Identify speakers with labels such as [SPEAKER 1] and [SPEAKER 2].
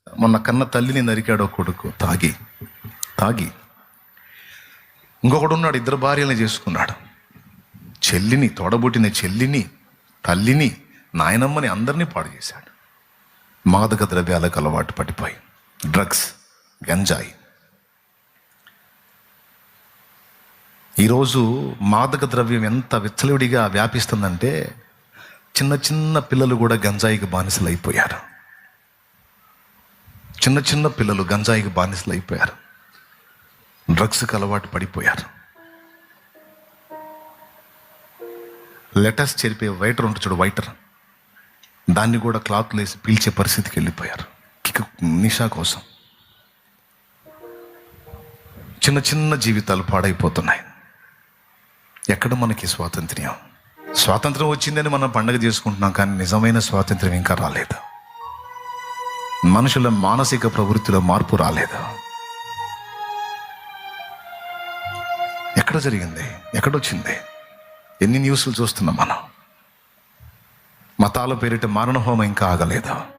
[SPEAKER 1] మొన్న కన్న తల్లిని నరికాడు ఒక కొడుకు తాగి తాగి. ఇంకొకడు ఉన్నాడు, ఇద్దరు భార్యలను చేసుకున్నాడు. చెల్లిని, తోడబుట్టిన చెల్లిని, తల్లిని, నాయనమ్మని అందరినీ పాడు చేశాడు. మాదక ద్రవ్యాలకు అలవాటు పడిపోయి డ్రగ్స్, గంజాయి. ఈరోజు మాదక ద్రవ్యం ఎంత విచ్చలవిడిగా వ్యాపిస్తుందంటే చిన్న చిన్న పిల్లలు కూడా గంజాయికి బానిసలు అయిపోయారు. చిన్న చిన్న పిల్లలు గంజాయికి బానిసలు అయిపోయారు, డ్రగ్స్కి అలవాటు పడిపోయారు. లెటర్స్ చెరిపే వైటర్ ఉంటుంది చూడు, వైటర్, దాన్ని కూడా క్లాత్లు వేసి పీల్చే పరిస్థితికి వెళ్ళిపోయారు నిషా కోసం. చిన్న చిన్న జీవితాలు పాడైపోతున్నాయి. ఎక్కడ మనకి స్వాతంత్ర్యం? స్వాతంత్రం వచ్చిందని మనం పండగ చేసుకుంటున్నాం, కానీ నిజమైన స్వాతంత్ర్యం ఇంకా రాలేదు. మనుషుల మానసిక ప్రవృత్తిలో మార్పు రాలేదు. ఎక్కడ జరిగింది? ఎక్కడొచ్చింది? ఎన్ని న్యూస్లు చూస్తున్నాం మనం? మతాల పేరిట మారణహోమం ఇంకా ఆగలేదు.